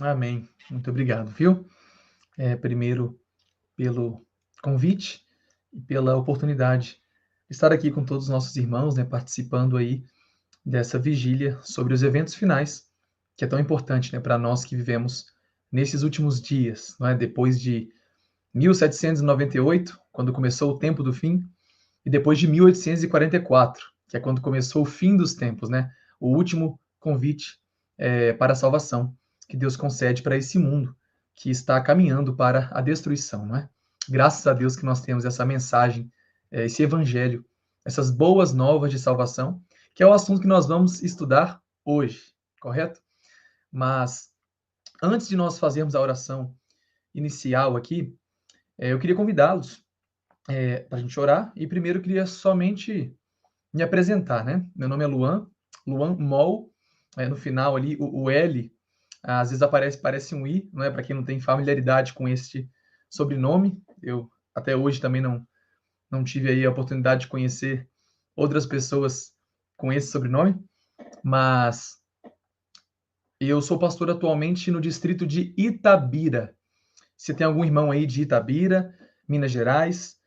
Amém. Muito obrigado, viu? Primeiro, pelo convite e pela oportunidade de estar aqui com todos os nossos irmãos, né, participando aí dessa vigília sobre os eventos finais, que é tão importante, né, para nós que vivemos nesses últimos dias, não é? Depois de 1798, quando começou o tempo do fim, e depois de 1844, que é quando começou o fim dos tempos, né? O último convite para a salvação que Deus concede para esse mundo que está caminhando para a destruição, não é? Graças a Deus que nós temos essa mensagem, esse evangelho, essas boas novas de salvação, que é o assunto que nós vamos estudar hoje, correto? Mas antes de nós fazermos a oração inicial aqui, eu queria convidá-los para a gente orar. E primeiro eu queria somente me apresentar, né? Meu nome é Luan, Luan Mol. No final ali, o L, às vezes parece um I, não é? Para quem não tem familiaridade com este sobrenome. Eu até hoje também não tive aí a oportunidade de conhecer outras pessoas com esse sobrenome, mas eu sou pastor atualmente no distrito de Itabira. Se tem algum irmão aí de Itabira, Minas Gerais,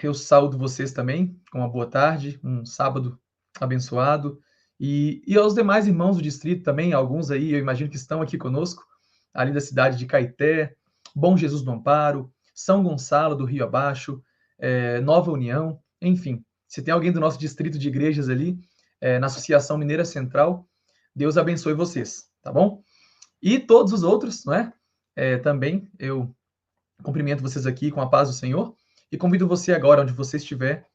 eu saúdo vocês também com uma boa tarde, um sábado abençoado. E aos demais irmãos do distrito também, alguns aí eu imagino que estão aqui conosco, ali da cidade de Caeté, Bom Jesus do Amparo, São Gonçalo do Rio Abaixo, Nova União, enfim. Se tem alguém do nosso distrito de igrejas ali, na Associação Mineira Central, Deus abençoe vocês, tá bom? E todos os outros, não é? Também eu cumprimento vocês aqui com a paz do Senhor e convido você agora, onde você estiver,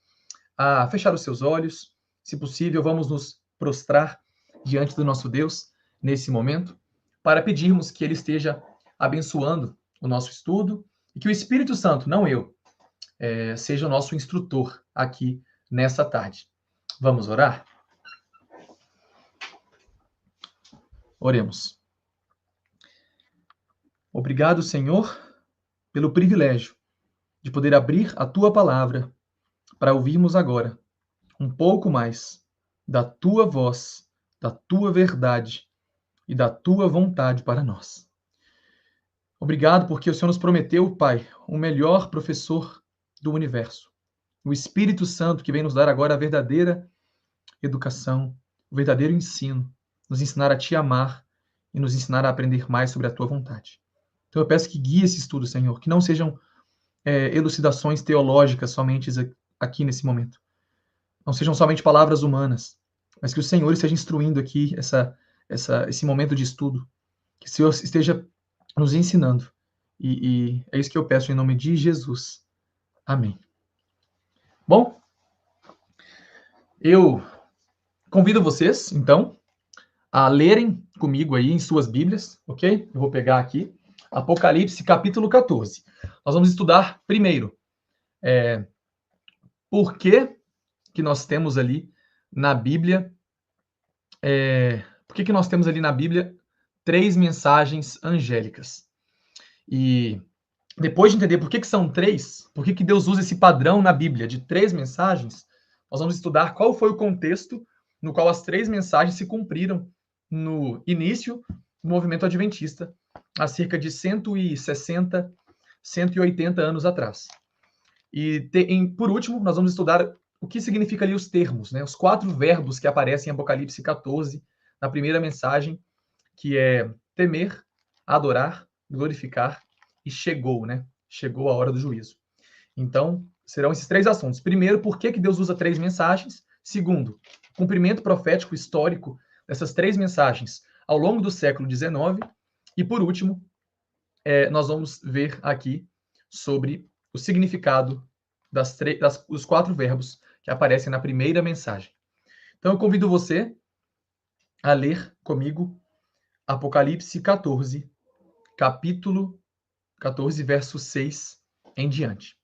a fechar os seus olhos. Se possível, vamos nos prostrar diante do nosso Deus nesse momento para pedirmos que Ele esteja abençoando o nosso estudo e que o Espírito Santo, não eu, seja o nosso instrutor aqui nessa tarde. Vamos orar? Oremos. Obrigado, Senhor, pelo privilégio de poder abrir a Tua palavra para ouvirmos agora um pouco mais da Tua voz, da Tua verdade e da Tua vontade para nós. Obrigado porque o Senhor nos prometeu, Pai, o melhor professor do universo, o Espírito Santo que vem nos dar agora a verdadeira educação, o verdadeiro ensino, nos ensinar a Te amar e nos ensinar a aprender mais sobre a Tua vontade. Então eu peço que guie esse estudo, Senhor, que não sejam elucidações teológicas somente aqui nesse momento. Não sejam somente palavras humanas, mas que o Senhor esteja instruindo aqui esse momento de estudo, que o Senhor esteja nos ensinando. E é isso que eu peço em nome de Jesus. Amém. Bom, eu convido vocês, então, a lerem comigo aí em suas Bíblias, ok? Eu vou pegar aqui Apocalipse, capítulo 14. Nós vamos estudar primeiro por que nós temos ali na Bíblia, por que nós temos ali na Bíblia 3 mensagens angélicas. E depois de entender por que são 3, por que Deus usa esse padrão na Bíblia de 3 mensagens, nós vamos estudar qual foi o contexto no qual as 3 mensagens se cumpriram no início do movimento adventista, há cerca de 160, 180 anos atrás. E por último, nós vamos estudar o que significa ali os termos, né? Os 4 verbos que aparecem em Apocalipse 14, na primeira mensagem, que é temer, adorar, glorificar e chegou, né? Chegou a hora do juízo. Então, serão esses 3 assuntos. Primeiro, por que Deus usa 3 mensagens? Segundo, cumprimento profético histórico dessas 3 mensagens ao longo do século XIX. E, por último, nós vamos ver aqui sobre o significado dos 4 verbos que aparecem na primeira mensagem. Então, eu convido você a ler comigo Apocalipse 14, capítulo 14, verso 6 em diante.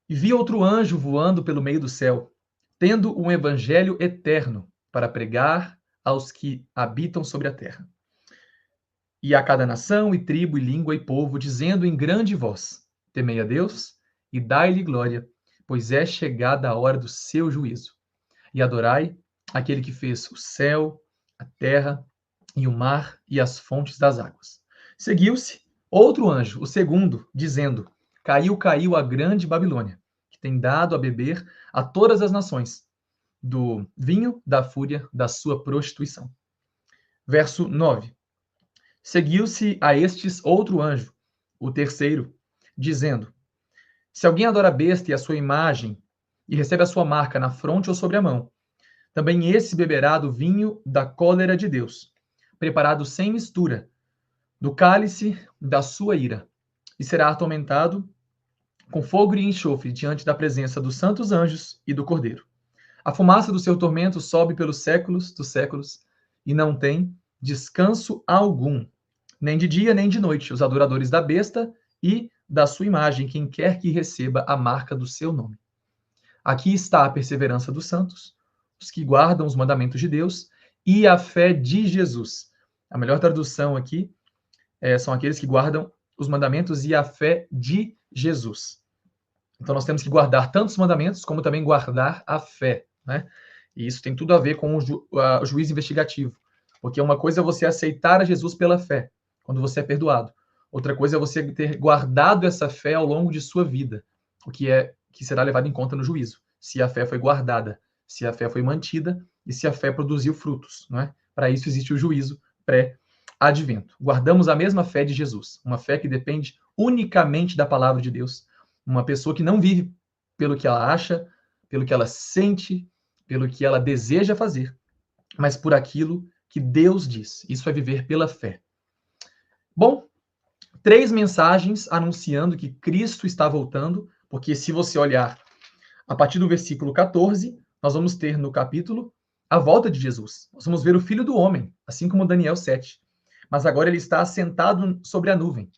E vi outro anjo voando pelo meio do céu, tendo um evangelho eterno para pregar aos que habitam sobre a terra. E a cada nação, e tribo, e língua, e povo, dizendo em grande voz: temei a Deus e dai-lhe glória, pois é chegada a hora do seu juízo. E adorai aquele que fez o céu, a terra e o mar e as fontes das águas. Seguiu-se outro anjo, o segundo, dizendo: Caiu, caiu a grande Babilônia, que tem dado a beber a todas as nações do vinho da fúria da sua prostituição. Verso 9. Seguiu-se a estes outro anjo, o terceiro, dizendo: Se alguém adora a besta e a sua imagem, e recebe a sua marca na fronte ou sobre a mão, também esse beberá do vinho da cólera de Deus, preparado sem mistura, do cálice da sua ira, e será atormentado com fogo e enxofre diante da presença dos santos anjos e do Cordeiro. A fumaça do seu tormento sobe pelos séculos dos séculos e não tem descanso algum, nem de dia nem de noite, os adoradores da besta e da sua imagem, quem quer que receba a marca do seu nome. Aqui está a perseverança dos santos, os que guardam os mandamentos de Deus e a fé de Jesus. A melhor tradução aqui são aqueles que guardam os mandamentos e a fé de Jesus. Então nós temos que guardar tanto os mandamentos como também guardar a fé, né? E isso tem tudo a ver com o juízo investigativo, porque uma coisa é você aceitar a Jesus pela fé, quando você é perdoado. Outra coisa é você ter guardado essa fé ao longo de sua vida, o que será levado em conta no juízo, se a fé foi guardada, se a fé foi mantida e se a fé produziu frutos, não é? Para isso existe o juízo pré-advento. Guardamos a mesma fé de Jesus, uma fé que depende unicamente da palavra de Deus, uma pessoa que não vive pelo que ela acha, pelo que ela sente, pelo que ela deseja fazer, mas por aquilo que Deus diz. Isso é viver pela fé. Bom, 3 mensagens anunciando que Cristo está voltando, porque se você olhar a partir do versículo 14, nós vamos ter no capítulo a volta de Jesus. Nós vamos ver o Filho do Homem, assim como Daniel 7. Mas agora ele está assentado sobre a nuvem.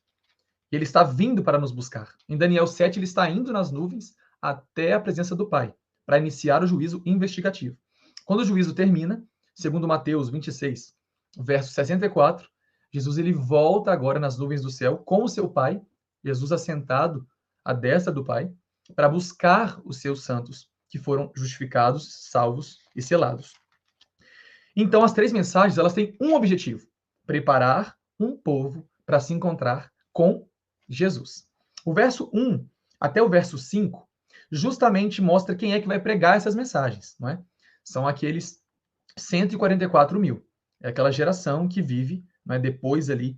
Ele está vindo para nos buscar. Em Daniel 7, ele está indo nas nuvens até a presença do Pai, para iniciar o juízo investigativo. Quando o juízo termina, segundo Mateus 26, verso 64, Jesus ele volta agora nas nuvens do céu com o seu Pai, Jesus assentado à destra do Pai, para buscar os seus santos que foram justificados, salvos e selados. Então, as 3 mensagens elas têm um objetivo: preparar um povo para se encontrar com Jesus. O verso 1 até o verso 5 justamente mostra quem é que vai pregar essas mensagens, não é? São aqueles 144 mil. É aquela geração que vive, não é, depois ali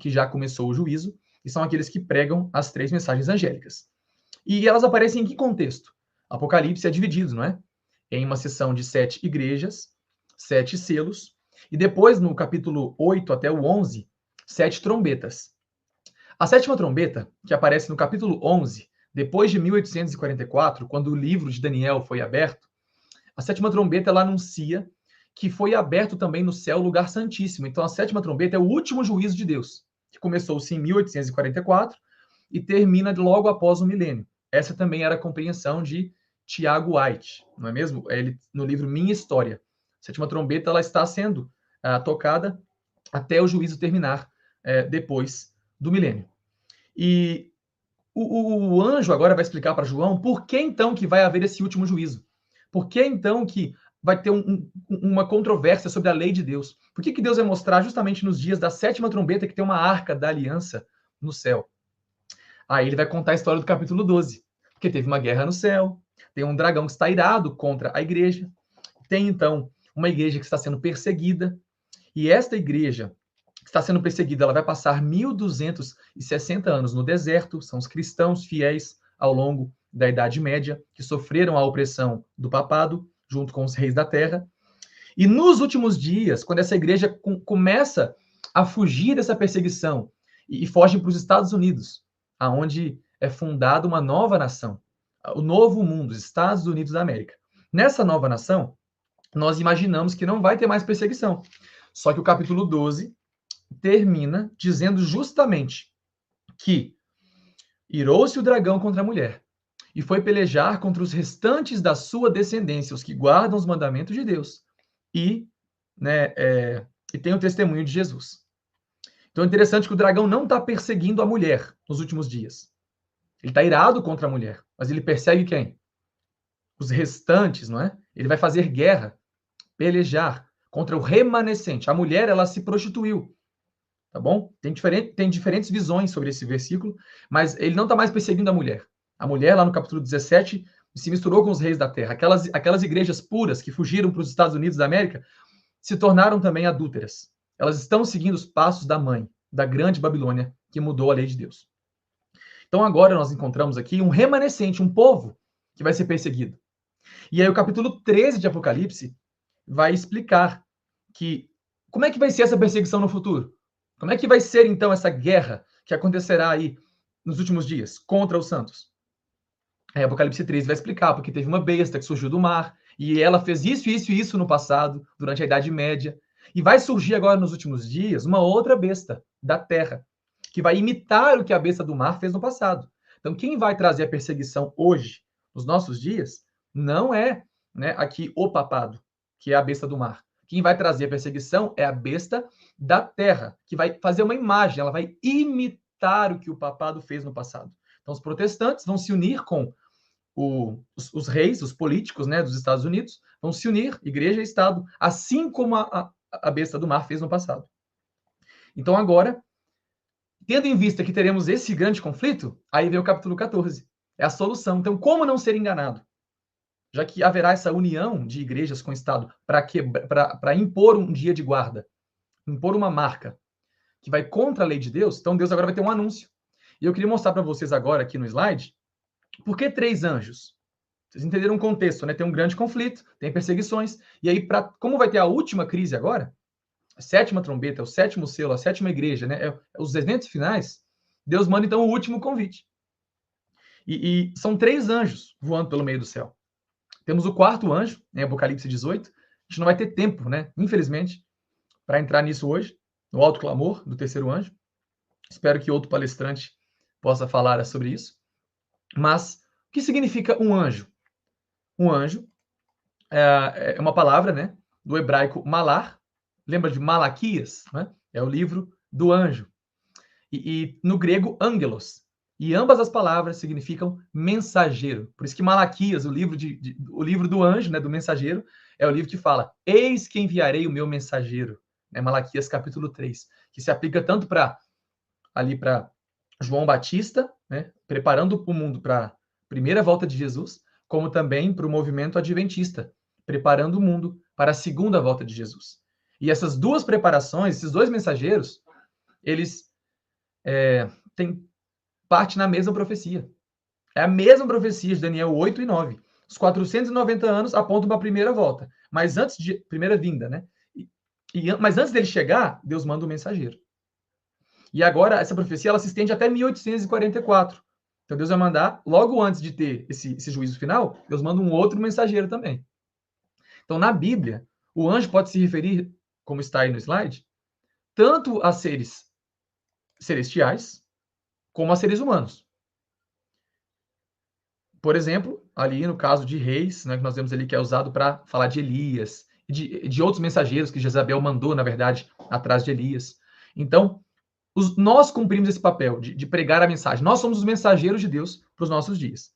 que já começou o juízo, e são aqueles que pregam as 3 mensagens angélicas. E elas aparecem em que contexto? Apocalipse é dividido, não é? Em uma seção de 7 igrejas, 7 selos, e depois no capítulo 8 até o 11, 7 trombetas. A 7ª trombeta, que aparece no capítulo 11, depois de 1844, quando o livro de Daniel foi aberto, a 7ª trombeta ela anuncia que foi aberto também no céu o lugar santíssimo. Então a 7ª trombeta é o último juízo de Deus, que começou-se em 1844 e termina logo após o milênio. Essa também era a compreensão de Tiago White, não é mesmo? Ele, no livro Minha História. A 7ª trombeta ela está sendo tocada até o juízo terminar depois do milênio. E o anjo agora vai explicar para João por que então que vai haver esse último juízo. Por que então que vai ter uma controvérsia sobre a lei de Deus? Por que Deus vai mostrar justamente nos dias da 7ª trombeta que tem uma arca da aliança no céu? Aí ele vai contar a história do capítulo 12, porque teve uma guerra no céu, tem um dragão que está irado contra a igreja, tem então uma igreja que está sendo perseguida, e esta igreja que está sendo perseguida, ela vai passar 1260 anos no deserto, são os cristãos fiéis ao longo da Idade Média, que sofreram a opressão do papado, junto com os reis da terra. E nos últimos dias, quando essa igreja começa a fugir dessa perseguição e foge para os Estados Unidos, aonde é fundada uma nova nação, o novo mundo, os Estados Unidos da América. Nessa nova nação, nós imaginamos que não vai ter mais perseguição. Só que o capítulo 12 termina dizendo justamente que irou-se o dragão contra a mulher e foi pelejar contra os restantes da sua descendência, os que guardam os mandamentos de Deus e tem o testemunho de Jesus. Então é interessante que o dragão não está perseguindo a mulher nos últimos dias. Ele está irado contra a mulher, mas ele persegue quem? Os restantes, não é? Ele vai fazer guerra, pelejar contra o remanescente. A mulher, ela se prostituiu, tá bom? Tem diferentes visões sobre esse versículo, mas ele não está mais perseguindo a mulher. A mulher, lá no capítulo 17, se misturou com os reis da terra. Aquelas igrejas puras que fugiram para os Estados Unidos da América se tornaram também adúlteras. Elas estão seguindo os passos da mãe, da grande Babilônia, que mudou a lei de Deus. Então agora nós encontramos aqui um remanescente, um povo que vai ser perseguido. E aí o capítulo 13 de Apocalipse vai explicar que como é que vai ser essa perseguição no futuro? Como é que vai ser então essa guerra que acontecerá aí nos últimos dias contra os santos? Aí Apocalipse 13 vai explicar, porque teve uma besta que surgiu do mar, e ela fez isso, isso e isso no passado, durante a Idade Média. E vai surgir agora nos últimos dias uma outra besta da terra, que vai imitar o que a besta do mar fez no passado. Então, quem vai trazer a perseguição hoje, nos nossos dias, não é, né, aqui o papado, que é a besta do mar. Quem vai trazer a perseguição é a besta da terra, que vai fazer uma imagem, ela vai imitar o que o papado fez no passado. Então, os protestantes vão se unir com os reis, os políticos, né, dos Estados Unidos, vão se unir, igreja e Estado, assim como a besta do mar fez no passado. Então, agora, tendo em vista que teremos esse grande conflito, aí vem o capítulo 14. É a solução. Então, como não ser enganado? Já que haverá essa união de igrejas com o Estado para impor um dia de guarda, impor uma marca que vai contra a lei de Deus, então Deus agora vai ter um anúncio. E eu queria mostrar para vocês agora aqui no slide, por que 3 anjos? Vocês entenderam o contexto, né? Tem um grande conflito, tem perseguições, e aí, como vai ter a última crise agora, a 7ª trombeta, o 7º selo, a 7ª igreja, né? Os eventos finais, Deus manda então o último convite. E são 3 anjos voando pelo meio do céu. Temos o 4º anjo, em Apocalipse 18. A gente não vai ter tempo, né? Infelizmente, para entrar nisso hoje, no alto clamor do 3º anjo. Espero que outro palestrante possa falar sobre isso. Mas o que significa um anjo? Um anjo é uma palavra, né, do hebraico malar. Lembra de Malaquias? Né? É o livro do anjo. E no grego, angelos. E ambas as palavras significam mensageiro. Por isso que Malaquias, o livro do anjo, né, do mensageiro, é o livro que fala: eis que enviarei o meu mensageiro. Né? Malaquias capítulo 3, que se aplica tanto para João Batista, né, preparando o mundo para a primeira volta de Jesus, como também para o movimento adventista, preparando o mundo para a segunda volta de Jesus. E essas duas preparações, esses dois mensageiros, eles têm parte na mesma profecia. É a mesma profecia de Daniel 8 e 9. Os 490 anos apontam para a primeira volta, mas antes de primeira vinda, né? Mas antes dele chegar, Deus manda um mensageiro. E agora essa profecia ela se estende até 1844. Então Deus vai mandar, logo antes de ter esse juízo final, Deus manda um outro mensageiro também. Então na Bíblia, o anjo pode se referir, como está aí no slide, tanto a seres celestiais, como a seres humanos. Por exemplo, ali no caso de reis, né, que nós vemos ali que é usado para falar de Elias, e de outros mensageiros que Jezabel mandou, na verdade, atrás de Elias. Então, nós cumprimos esse papel de pregar a mensagem. Nós somos os mensageiros de Deus para os nossos dias.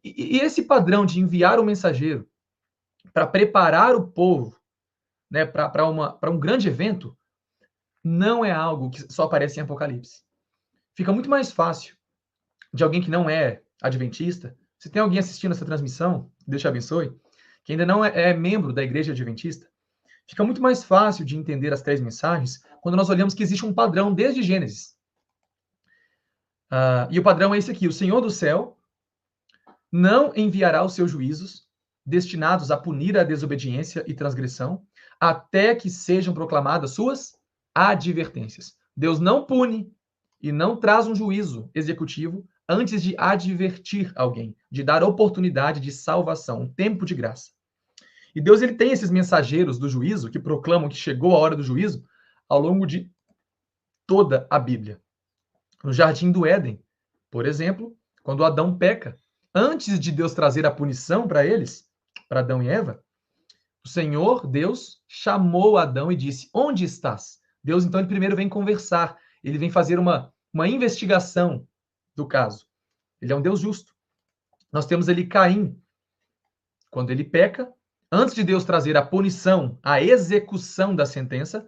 E esse padrão de enviar um mensageiro para preparar o povo, né, para um grande evento, não é algo que só aparece em Apocalipse. Fica muito mais fácil de alguém que não é adventista. Se tem alguém assistindo essa transmissão, Deus te abençoe, que ainda não é membro da igreja adventista, fica muito mais fácil de entender as 3 mensagens quando nós olhamos que existe um padrão desde Gênesis. E o padrão é esse aqui: o Senhor do céu não enviará os seus juízos destinados a punir a desobediência e transgressão, até que sejam proclamadas suas advertências. Deus não pune e não traz um juízo executivo antes de advertir alguém, de dar oportunidade de salvação, um tempo de graça. E Deus ele tem esses mensageiros do juízo que proclamam que chegou a hora do juízo ao longo de toda a Bíblia. No Jardim do Éden, por exemplo, quando Adão peca, antes de Deus trazer a punição para eles, para Adão e Eva, o Senhor, Deus, chamou Adão e disse: onde estás? Deus, então, ele primeiro vem conversar, ele vem fazer uma investigação do caso. Ele é um Deus justo. Nós temos ali Caim, quando ele peca, Antes de Deus trazer a punição, a execução da sentença,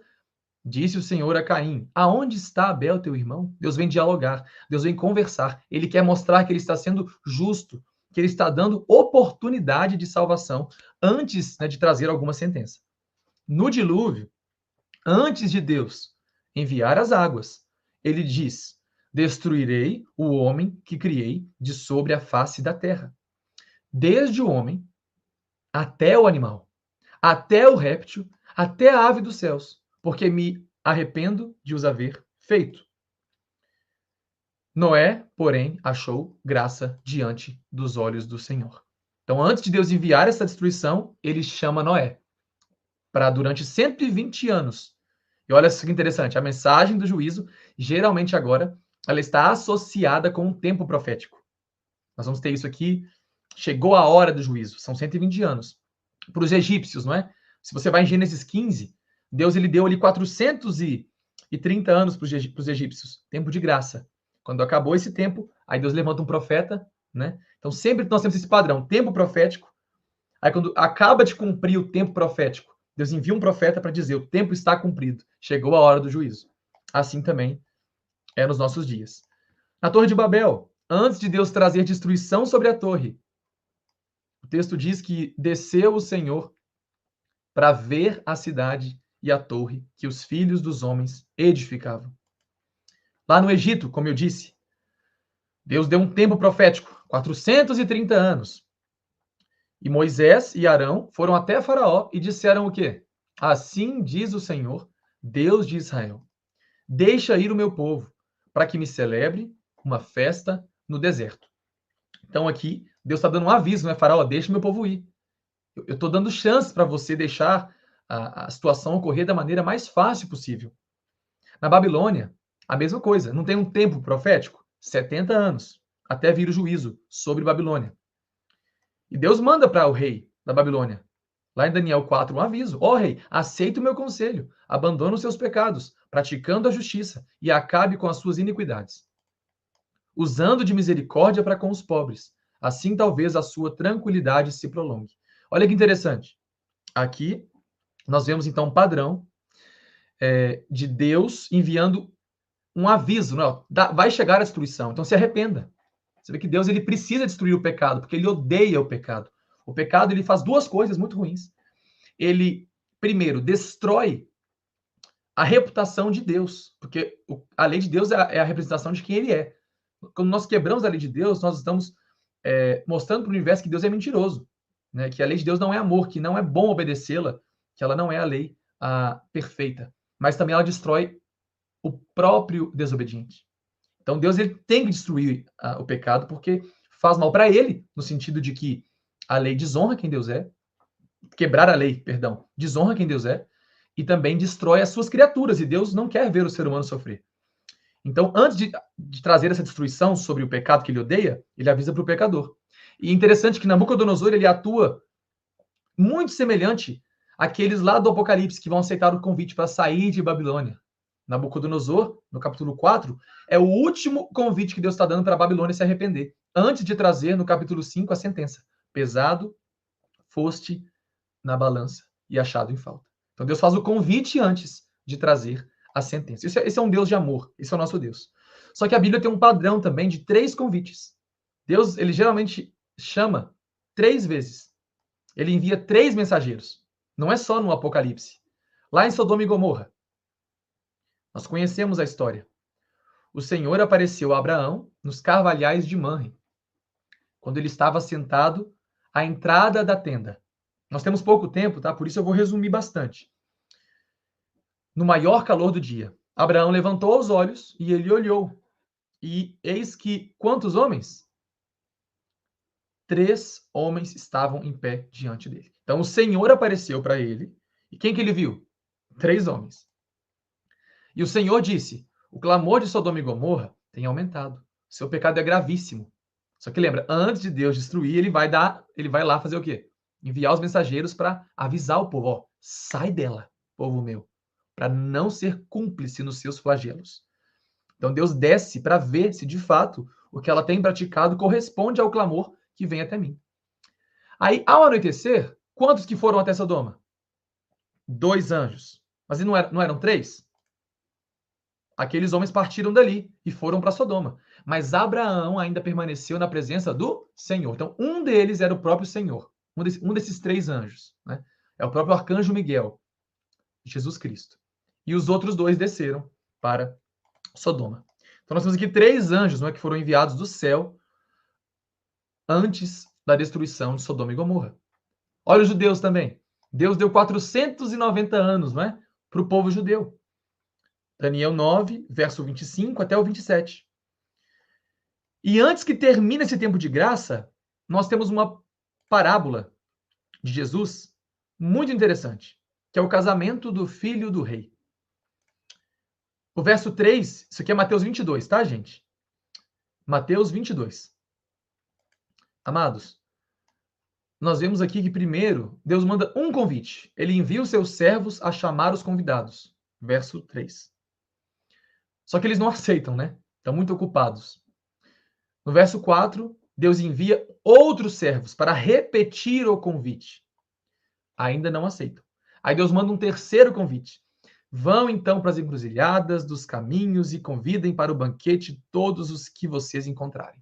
disse o Senhor a Caim: aonde está Abel, teu irmão? Deus vem dialogar, Deus vem conversar. Ele quer mostrar que ele está sendo justo, que ele está dando oportunidade de salvação antes, né, de trazer alguma sentença. No dilúvio, antes de Deus enviar as águas, ele diz: destruirei o homem que criei de sobre a face da terra, desde o homem até o animal, até o réptil, até a ave dos céus, porque me arrependo de os haver feito. Noé, porém, achou graça diante dos olhos do Senhor. Então, antes de Deus enviar essa destruição, ele chama Noé para durante 120 anos. E olha que interessante, a mensagem do juízo, geralmente agora, ela está associada com um tempo profético. Nós vamos ter isso aqui, chegou a hora do juízo, são 120 anos. Para os egípcios, não é? Se você vai em Gênesis 15, Deus ele deu ali 430 anos para os egípcios, tempo de graça. Quando acabou esse tempo, aí Deus levanta um profeta, né? Então sempre nós temos esse padrão, tempo profético. Aí quando acaba de cumprir o tempo profético, Deus envia um profeta para dizer: o tempo está cumprido, chegou a hora do juízo. Assim também é nos nossos dias. Na Torre de Babel, antes de Deus trazer destruição sobre a torre, o texto diz que desceu o Senhor para ver a cidade e a torre que os filhos dos homens edificavam. Lá no Egito, como eu disse, Deus deu um tempo profético, 430 anos. E Moisés e Arão foram até Faraó e disseram o quê? Assim diz o Senhor, Deus de Israel: deixa ir o meu povo, para que me celebre uma festa no deserto. Então aqui, Deus está dando um aviso, né, Faraó? Deixa o meu povo ir. Eu estou dando chance para você deixar a situação ocorrer da maneira mais fácil possível. Na Babilônia, a mesma coisa. Não tem um tempo profético? 70 anos, até vir o juízo sobre Babilônia. E Deus manda para o rei da Babilônia, lá em Daniel 4, um aviso: ó rei, aceita o meu conselho, abandona os seus pecados, praticando a justiça, e acabe com as suas iniquidades, usando de misericórdia para com os pobres. Assim talvez a sua tranquilidade se prolongue. Olha que interessante. Aqui nós vemos então um padrão de Deus enviando um aviso, né? Vai chegar a destruição, então se arrependa. Você vê que Deus ele precisa destruir o pecado, porque ele odeia o pecado. O pecado ele faz duas coisas muito ruins. Ele, primeiro, destrói a reputação de Deus, porque a lei de Deus é a representação de quem ele é. Quando nós quebramos a lei de Deus, nós estamos mostrando para o universo que Deus é mentiroso, né? Que a lei de Deus não é amor, que não é bom obedecê-la, que ela não é a lei perfeita. Mas também ela destrói o próprio desobediente. Então Deus ele tem que destruir o pecado porque faz mal para ele, no sentido de que a lei desonra quem Deus é, quebrar a lei, perdão, desonra quem Deus é, e também destrói as suas criaturas, e Deus não quer ver o ser humano sofrer. Então, antes de trazer essa destruição sobre o pecado que ele odeia, ele avisa para o pecador. E é interessante que Nabucodonosor ele atua muito semelhante àqueles lá do Apocalipse que vão aceitar o convite para sair de Babilônia. Nabucodonosor, no capítulo 4, é o último convite que Deus está dando para a Babilônia se arrepender, antes de trazer, no capítulo 5, a sentença. Pesado foste na balança e achado em falta. Então Deus faz o convite antes de trazer a sentença. Esse é um Deus de amor, esse é o nosso Deus. Só que a Bíblia tem um padrão também de 3 convites. Deus, ele geralmente chama 3 vezes. Ele envia 3 mensageiros. Não é só no Apocalipse. Lá em Sodoma e Gomorra, nós conhecemos a história. O Senhor apareceu a Abraão nos carvalhais de Manre, quando ele estava sentado à entrada da tenda. Nós temos pouco tempo, tá? Por isso eu vou resumir bastante. No maior calor do dia, Abraão levantou os olhos e ele olhou. E eis que quantos homens? 3 homens estavam em pé diante dele. Então o Senhor apareceu para ele. E quem que ele viu? 3 homens. E o Senhor disse: o clamor de Sodoma e Gomorra tem aumentado. Seu pecado é gravíssimo. Só que lembra, antes de Deus destruir, ele vai lá fazer o quê? Enviar os mensageiros para avisar o povo: ó, sai dela, povo meu, para não ser cúmplice nos seus flagelos. Então Deus desce para ver se de fato o que ela tem praticado corresponde ao clamor que vem até mim. Aí, ao anoitecer, Quantos que foram até Sodoma? 2 anjos. Mas não eram 3? Aqueles homens partiram dali e foram para Sodoma. Mas Abraão ainda permaneceu na presença do Senhor. Então, um deles era o próprio Senhor. Um desses 3 anjos. Né? É o próprio arcanjo Miguel, Jesus Cristo. E os outros 2 desceram para Sodoma. Então, nós temos aqui 3 anjos, não é, que foram enviados do céu antes da destruição de Sodoma e Gomorra. Olha os judeus também. Deus deu 490 anos, não é, para o povo judeu. Daniel 9, verso 25 até o 27. E antes que termine esse tempo de graça, nós temos uma parábola de Jesus muito interessante, que é o casamento do filho do rei. O verso 3, isso aqui é Mateus 22, tá, gente? Mateus 22. Amados, nós vemos aqui que primeiro Deus manda um convite. Ele envia os seus servos a chamar os convidados. Verso 3. Só que eles não aceitam, né? Estão muito ocupados. No verso 4, Deus envia outros servos para repetir o convite. Ainda não aceitam. Aí Deus manda um terceiro convite. Vão então para as encruzilhadas dos caminhos e convidem para o banquete todos os que vocês encontrarem.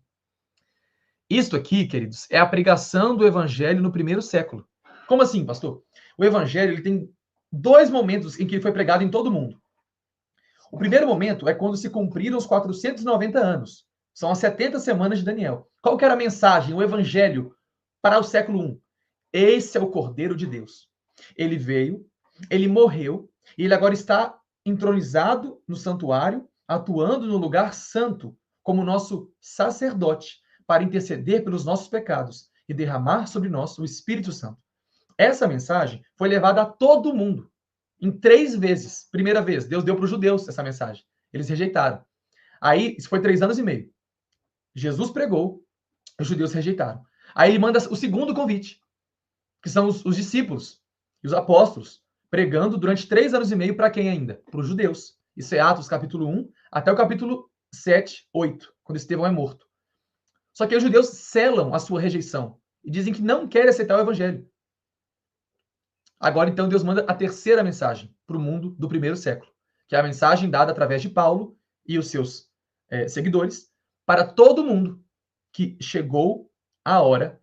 Isto aqui, queridos, é a pregação do evangelho no primeiro século. Como assim, pastor? O evangelho ele tem 2 momentos em que ele foi pregado em todo o mundo. O primeiro momento é quando se cumpriram os 490 anos. São as 70 semanas de Daniel. Qual que era a mensagem, o evangelho para o século I? Esse é o Cordeiro de Deus. Ele veio, ele morreu, e ele agora está entronizado no santuário, atuando no lugar santo, como nosso sacerdote, para interceder pelos nossos pecados e derramar sobre nós o Espírito Santo. Essa mensagem foi levada a todo mundo, em 3 vezes. Primeira vez, Deus deu para os judeus essa mensagem. Eles rejeitaram. Aí, isso foi 3 anos e meio. Jesus pregou, os judeus rejeitaram. Aí ele manda o segundo convite, que são os discípulos e os apóstolos, pregando durante 3 anos e meio para quem ainda? Para os judeus. Isso é Atos capítulo 1 até o capítulo 7, 8, quando Estevão é morto. Só que os judeus selam a sua rejeição e dizem que não querem aceitar o evangelho. Agora, então, Deus manda a terceira mensagem para o mundo do primeiro século, que é a mensagem dada através de Paulo e os seus seguidores para todo mundo, que chegou a hora,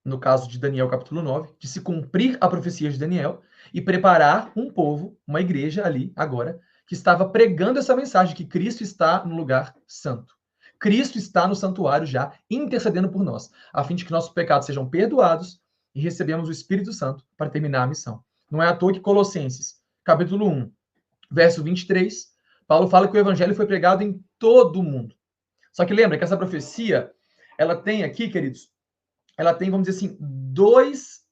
no caso de Daniel capítulo 9, de se cumprir a profecia de Daniel e preparar um povo, uma igreja ali, agora, que estava pregando essa mensagem, que Cristo está no lugar santo. Cristo está no santuário já, intercedendo por nós, a fim de que nossos pecados sejam perdoados e recebemos o Espírito Santo para terminar a missão. Não é à toa que Colossenses, capítulo 1, verso 23, Paulo fala que o evangelho foi pregado em todo o mundo. Só que lembra que essa profecia, ela tem aqui, queridos, ela tem, vamos dizer assim, 2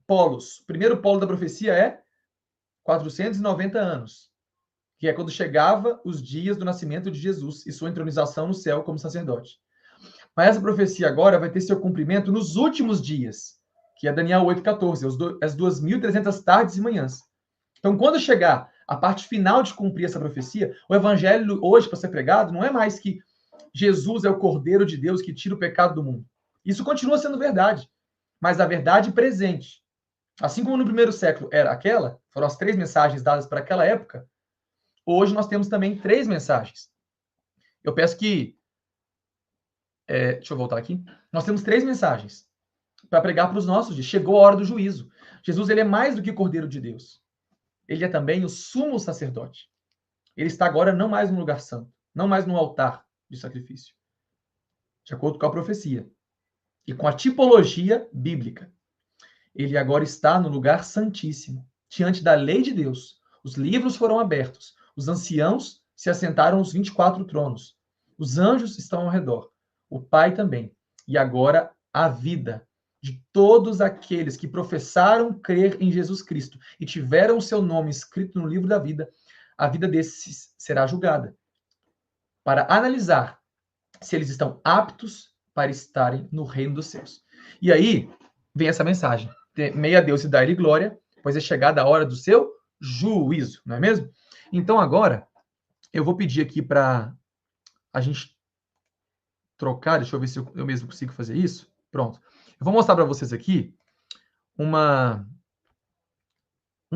polos. O primeiro polo da profecia é 490 anos, que é quando chegava os dias do nascimento de Jesus e sua entronização no céu como sacerdote. Mas essa profecia agora vai ter seu cumprimento nos últimos dias, que é Daniel 8,14, as 2.300 tardes e manhãs. Então, quando chegar a parte final de cumprir essa profecia, o evangelho hoje para ser pregado não é mais que Jesus é o Cordeiro de Deus que tira o pecado do mundo. Isso continua sendo verdade, mas a verdade presente. Assim como no primeiro século era aquela, foram as 3 mensagens dadas para aquela época, hoje nós temos também 3 mensagens. Eu peço que... deixa eu voltar aqui. Nós temos 3 mensagens para pregar para os nossos dias. Chegou a hora do juízo. Jesus ele é mais do que Cordeiro de Deus. Ele é também o sumo sacerdote. Ele está agora não mais no lugar santo, não mais no altar de sacrifício, de acordo com a profecia e com a tipologia bíblica. Ele agora está no lugar santíssimo, diante da lei de Deus. Os livros foram abertos, os anciãos se assentaram nos 24 tronos, os anjos estão ao redor, o Pai também. E agora a vida de todos aqueles que professaram crer em Jesus Cristo e tiveram o seu nome escrito no livro da vida, a vida desses será julgada, para analisar se eles estão aptos para estarem no reino dos céus. E aí vem essa mensagem: temei a Deus e dar-lhe glória, pois é chegada a hora do seu juízo, não é mesmo? Então agora eu vou pedir aqui para a gente trocar, deixa eu ver se eu mesmo consigo fazer isso. Pronto. Eu vou mostrar para vocês aqui um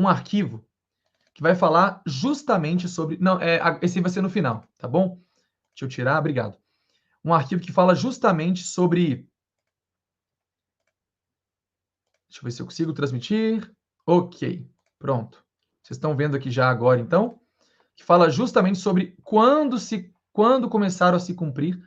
arquivo que vai falar justamente sobre... Não, esse vai ser no final, tá bom? Deixa eu tirar, obrigado. Um arquivo que fala justamente sobre... Deixa eu ver se eu consigo transmitir. Ok, pronto. Vocês estão vendo aqui já agora, então, que fala justamente sobre quando começaram a se cumprir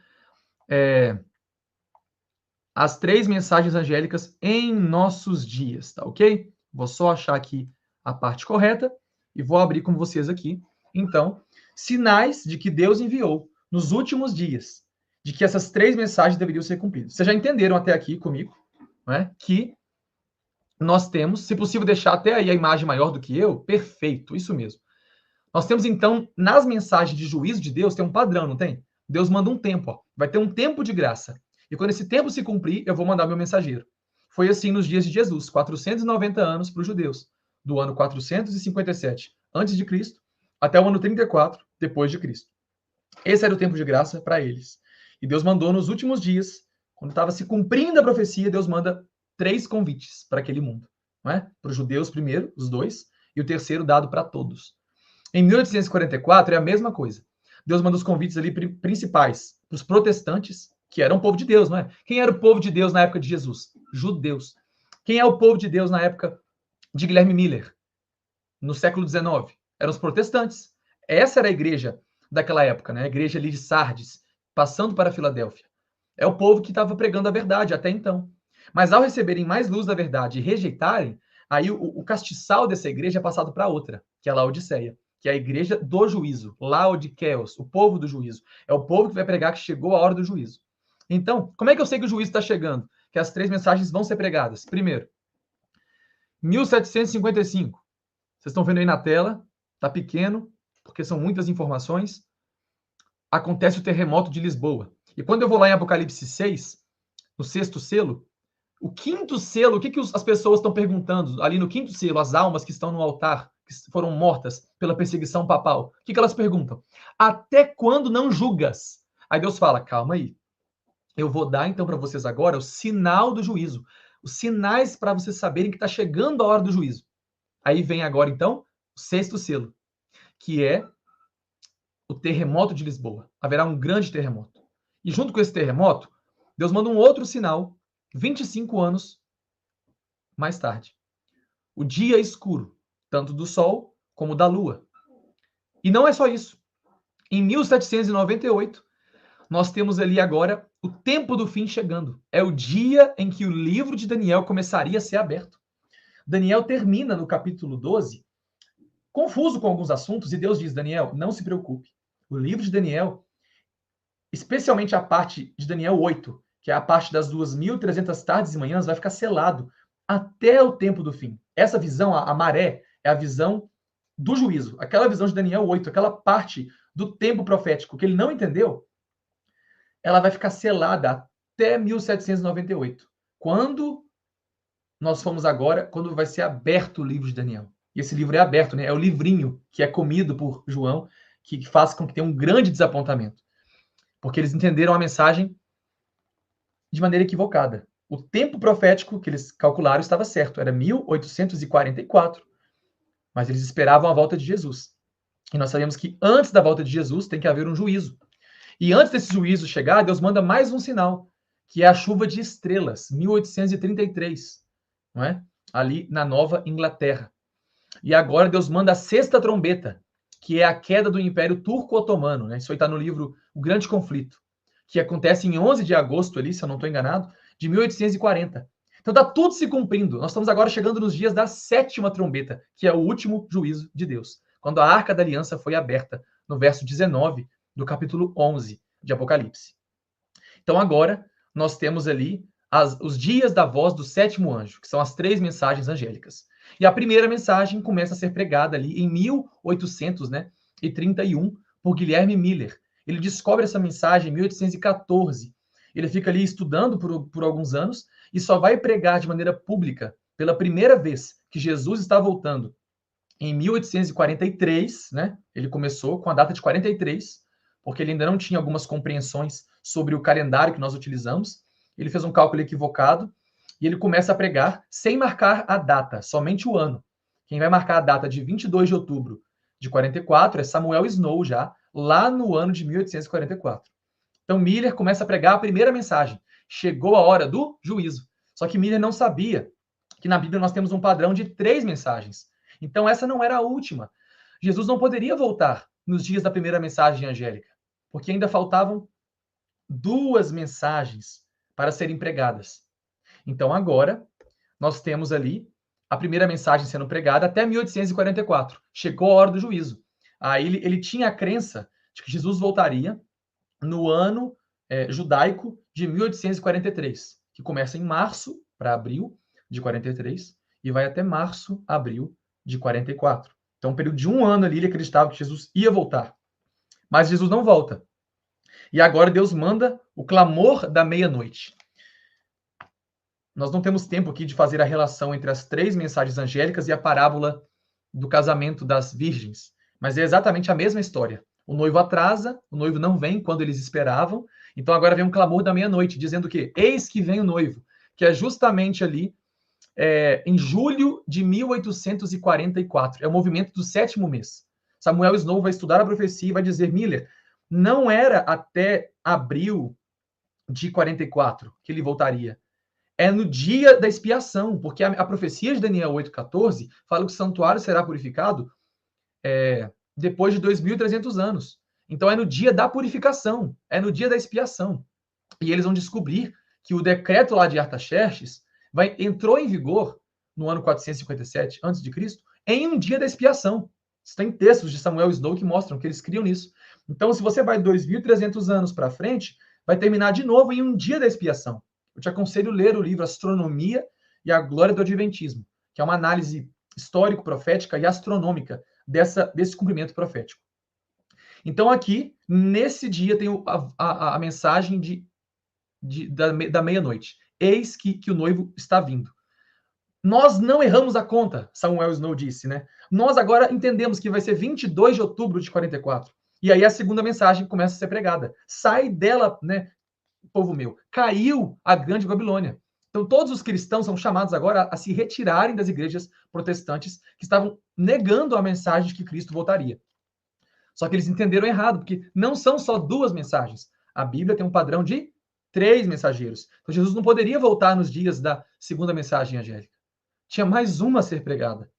as 3 mensagens angélicas em nossos dias, tá ok? Vou só achar aqui a parte correta e vou abrir com vocês aqui. Então, sinais de que Deus enviou nos últimos dias, de que essas 3 mensagens deveriam ser cumpridas. Vocês já entenderam até aqui comigo, né, que nós temos, se possível deixar até aí a imagem maior do que eu, perfeito, isso mesmo. Nós temos, então, nas mensagens de juízo de Deus, tem um padrão, não tem? Deus manda um tempo, ó. Vai ter um tempo de graça. E quando esse tempo se cumprir, eu vou mandar meu mensageiro. Foi assim nos dias de Jesus, 490 anos para os judeus, do ano 457 antes de Cristo até o ano 34 depois de Cristo. Esse era o tempo de graça para eles. E Deus mandou nos últimos dias, quando estava se cumprindo a profecia, Deus manda 3 convites para aquele mundo, não é? Para os judeus primeiro, os 2, e o terceiro dado para todos. Em 1844 é a mesma coisa. Deus manda os convites ali principais para os protestantes, que eram o povo de Deus, não é? Quem era o povo de Deus na época de Jesus? Judeus. Quem é o povo de Deus na época de Guilherme Miller, no século XIX? Eram os protestantes. Essa era a igreja daquela época, né? A igreja ali de Sardes, passando para Filadélfia. É o povo que estava pregando a verdade até então. Mas ao receberem mais luz da verdade e rejeitarem, aí o castiçal dessa igreja é passado para outra, que é a Laodiceia, que é a igreja do juízo, Laodiceus, o povo do juízo. É o povo que vai pregar que chegou a hora do juízo. Então, como é que eu sei que o juízo está chegando? Que as 3 mensagens vão ser pregadas. Primeiro, 1755. Vocês estão vendo aí na tela, tá pequeno, porque são muitas informações. Acontece o terremoto de Lisboa. E quando eu vou lá em Apocalipse 6, no 6º selo, o 5º selo, o que as pessoas estão perguntando ali no 5º selo, as almas que estão no altar, que foram mortas pela perseguição papal, o que elas perguntam? Até quando não julgas? Aí Deus fala, calma aí, eu vou dar então para vocês agora o sinal do juízo, os sinais para vocês saberem que está chegando a hora do juízo. Aí vem agora então o 6º selo, que é o terremoto de Lisboa. Haverá um grande terremoto. E junto com esse terremoto, Deus manda um outro sinal, 25 anos mais tarde. O dia escuro, tanto do Sol como da Lua. E não é só isso. Em 1798, nós temos ali agora o tempo do fim chegando. É o dia em que o livro de Daniel começaria a ser aberto. Daniel termina no capítulo 12, confuso com alguns assuntos, e Deus diz, Daniel, não se preocupe. O livro de Daniel, especialmente a parte de Daniel 8, que é a parte das 2.300 tardes e manhãs, vai ficar selado até o tempo do fim. Essa visão, a maré, é a visão do juízo. Aquela visão de Daniel 8, aquela parte do tempo profético que ele não entendeu, ela vai ficar selada até 1798. Quando nós fomos agora, quando vai ser aberto o livro de Daniel. E esse livro é aberto, né? É o livrinho que é comido por João, que faz com que tenha um grande desapontamento. Porque eles entenderam a mensagem de maneira equivocada. O tempo profético que eles calcularam estava certo, era 1844. Mas eles esperavam a volta de Jesus. E nós sabemos que antes da volta de Jesus tem que haver um juízo. E antes desse juízo chegar, Deus manda mais um sinal, que é a chuva de estrelas, 1833, não é? Ali na Nova Inglaterra. E agora Deus manda a 6ª trombeta, que é a queda do Império Turco-Otomano, né? Isso aí está no livro O Grande Conflito, que acontece em 11 de agosto ali, se eu não estou enganado, de 1840. Então está tudo se cumprindo. Nós estamos agora chegando nos dias da 7ª trombeta, que é o último juízo de Deus, quando a Arca da Aliança foi aberta, no verso 19 do capítulo 11 de Apocalipse. Então agora nós temos ali os dias da voz do 7º anjo, que são as 3 mensagens angélicas. E a primeira mensagem começa a ser pregada ali em 1831 por Guilherme Miller. Ele descobre essa mensagem em 1814. Ele fica ali estudando por alguns anos e só vai pregar de maneira pública pela primeira vez que Jesus está voltando em 1843, né? Ele começou com a data de 43, porque ele ainda não tinha algumas compreensões sobre o calendário que nós utilizamos. Ele fez um cálculo equivocado E ele começa a pregar sem marcar a data, somente o ano. Quem vai marcar a data de 22 de outubro de 44 é Samuel Snow, já lá no ano de 1844. Então Miller começa a pregar a primeira mensagem. Chegou a hora do juízo. Só que Miller não sabia que na Bíblia nós temos um padrão de 3 mensagens. Então essa não era a última. Jesus não poderia voltar nos dias da primeira mensagem angélica, porque ainda faltavam 2 mensagens para serem pregadas. Então agora nós temos ali a primeira mensagem sendo pregada até 1844. Chegou a hora do juízo. Aí ele tinha a crença de que Jesus voltaria no ano judaico de 1843, que começa em março para abril de 43 e vai até março, abril de 44. Então, um período de um ano ali, ele acreditava que Jesus ia voltar. Mas Jesus não volta. E agora Deus manda o clamor da meia-noite. Nós não temos tempo aqui de fazer a relação entre as 3 mensagens angélicas e a parábola do casamento das virgens, mas é exatamente a mesma história. O noivo atrasa, o noivo não vem quando eles esperavam, então agora vem um clamor da meia-noite, dizendo que eis que vem o noivo, que é justamente ali em julho de 1844. É o movimento do 7º mês. Samuel Snow vai estudar a profecia e vai dizer, Miller, não era até abril de 44 que ele voltaria. É no dia da expiação, porque a profecia de Daniel 8,14 fala que o santuário será purificado depois de 2.300 anos. Então é no dia da purificação, é no dia da expiação. E eles vão descobrir que o decreto lá de Artaxerxes entrou em vigor no ano 457 a.C., em um dia da expiação. Isso tem textos de Samuel Snow que mostram que eles criam nisso. Então, se você vai 2.300 anos para frente, vai terminar de novo em um dia da expiação. Eu te aconselho a ler o livro Astronomia e a Glória do Adventismo, que é uma análise histórico-profética e astronômica desse cumprimento profético. Então, aqui, nesse dia, tem a mensagem da meia-noite. Eis que o noivo está vindo. Nós não erramos a conta, Samuel Snow disse, né? Nós agora entendemos que vai ser 22 de outubro de 44. E aí a segunda mensagem começa a ser pregada. Sai dela, né, povo meu. Caiu a grande Babilônia. Então todos os cristãos são chamados agora a se retirarem das igrejas protestantes que estavam negando a mensagem de que Cristo voltaria. Só que eles entenderam errado, porque não são só 2 mensagens. A Bíblia tem um padrão de 3 mensageiros. Então Jesus não poderia voltar nos dias da segunda mensagem angélica. Tinha mais uma a ser pregada.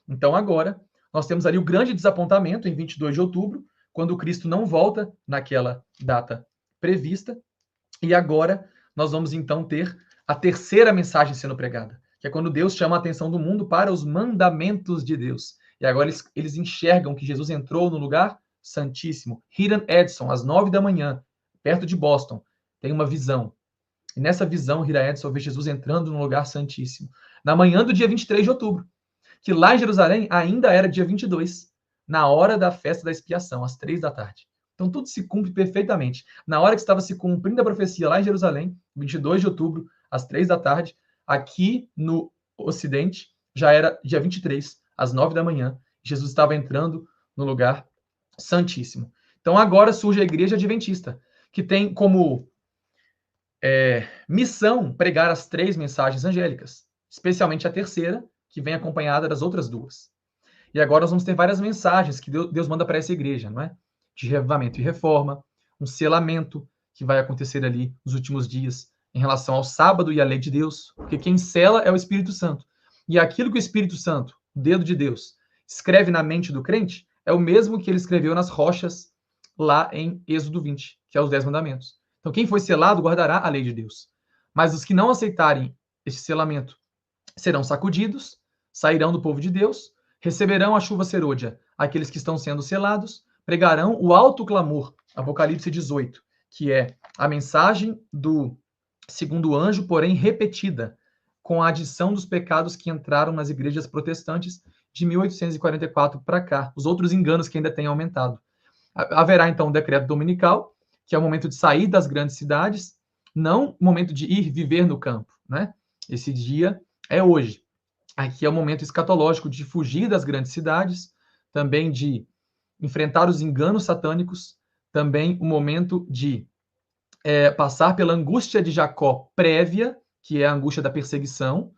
Então agora nós temos ali o grande desapontamento em 22 de outubro, quando Cristo não volta naquela data prevista. E agora nós vamos então ter a terceira mensagem sendo pregada, que é quando Deus chama a atenção do mundo para os mandamentos de Deus. E agora eles enxergam que Jesus entrou no lugar santíssimo. Hiram Edson, às 9 da manhã, perto de Boston, tem uma visão. E nessa visão, Hiram Edson vê Jesus entrando no lugar santíssimo. Na manhã do dia 23 de outubro, que lá em Jerusalém ainda era dia 22, na hora da festa da expiação, às 3 da tarde. Então tudo se cumpre perfeitamente. Na hora que estava se cumprindo a profecia lá em Jerusalém, 22 de outubro, às 3 da tarde, aqui no Ocidente, já era dia 23, às 9 da manhã, Jesus estava entrando no lugar santíssimo. Então agora surge a igreja adventista, que tem como missão pregar as 3 mensagens angélicas, especialmente a terceira, que vem acompanhada das outras 2. E agora nós vamos ter várias mensagens que Deus manda para essa igreja, não é? De reavivamento e reforma, um selamento que vai acontecer ali nos últimos dias em relação ao sábado e à lei de Deus, porque quem sela é o Espírito Santo. E aquilo que o Espírito Santo, o dedo de Deus, escreve na mente do crente é o mesmo que ele escreveu nas rochas lá em Êxodo 20, que é os 10 mandamentos. Então quem foi selado guardará a lei de Deus. Mas os que não aceitarem esse selamento serão sacudidos, sairão do povo de Deus, receberão a chuva serôdia aqueles que estão sendo selados, pregarão o alto clamor, Apocalipse 18, que é a mensagem do segundo anjo, porém repetida, com a adição dos pecados que entraram nas igrejas protestantes de 1844 para cá, os outros enganos que ainda têm aumentado. Haverá então um decreto dominical, que é o momento de sair das grandes cidades, não o momento de ir viver no campo, né? Esse dia é hoje. Aqui é o momento escatológico de fugir das grandes cidades, também de enfrentar os enganos satânicos, também o momento de passar pela angústia de Jacó prévia, que é a angústia da perseguição,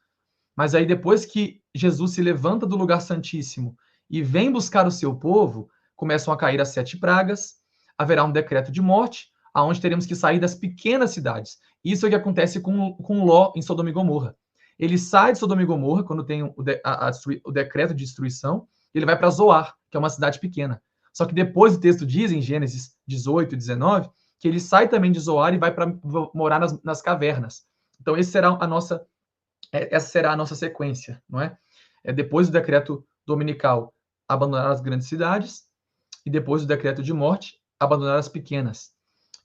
mas aí depois que Jesus se levanta do lugar santíssimo e vem buscar o seu povo, começam a cair as 7 pragas, haverá um decreto de morte, aonde teremos que sair das pequenas cidades. Isso é o que acontece com Ló em Sodoma e Gomorra. Ele sai de Sodoma e Gomorra, quando tem o decreto de destruição, ele vai para Zoar, que é uma cidade pequena. Só que depois o texto diz, em Gênesis 18 e 19, que ele sai também de Zoar e vai para morar nas cavernas. Então, essa será a nossa sequência, não é? Depois do decreto dominical, abandonar as grandes cidades, e depois do decreto de morte, abandonar as pequenas.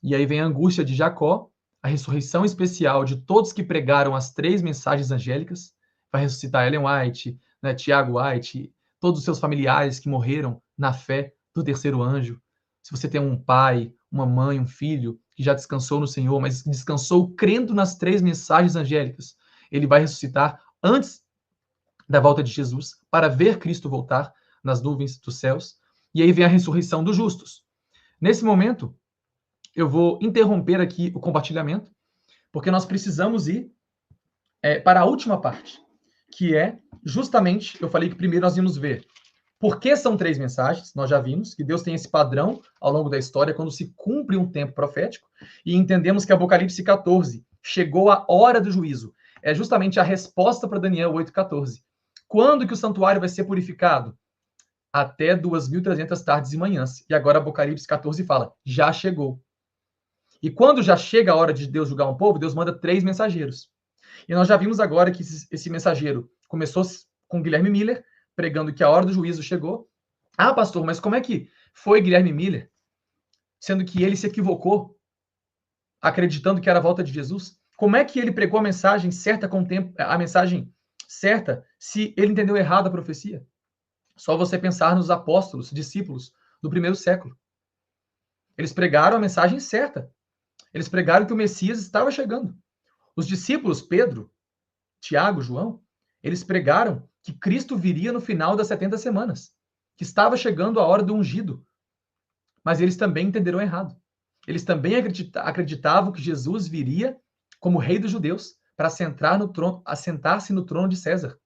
E aí vem a angústia de Jacó, a ressurreição especial de todos que pregaram as 3 mensagens angélicas, vai ressuscitar Ellen White, né, Tiago White, todos os seus familiares que morreram na fé do terceiro anjo. Se você tem um pai, uma mãe, um filho que já descansou no Senhor, mas descansou crendo nas 3 mensagens angélicas, ele vai ressuscitar antes da volta de Jesus para ver Cristo voltar nas nuvens dos céus. E aí vem a ressurreição dos justos. Nesse momento, eu vou interromper aqui o compartilhamento, porque nós precisamos ir para a última parte, que é justamente, eu falei que primeiro nós íamos ver por que são 3 mensagens, nós já vimos que Deus tem esse padrão ao longo da história, quando se cumpre um tempo profético, e entendemos que Apocalipse 14, chegou a hora do juízo, é justamente a resposta para Daniel 8,14. Quando que o santuário vai ser purificado? Até 2.300 tardes e manhãs. E agora Apocalipse 14 fala, já chegou. E quando já chega a hora de Deus julgar um povo, Deus manda 3 mensageiros. E nós já vimos agora que esse mensageiro começou com Guilherme Miller, pregando que a hora do juízo chegou. Ah, pastor, mas como é que foi Guilherme Miller? Sendo que ele se equivocou, acreditando que era a volta de Jesus. Como é que ele pregou a mensagem certa com o tempo, a mensagem certa, se ele entendeu errado a profecia? Só você pensar nos apóstolos, discípulos do primeiro século. Eles pregaram a mensagem certa. Eles pregaram que o Messias estava chegando. Os discípulos, Pedro, Tiago, João, eles pregaram que Cristo viria no final das 70 semanas, que estava chegando a hora do ungido. Mas eles também entenderam errado. Eles também acreditavam que Jesus viria como rei dos judeus para assentar-se no trono de César.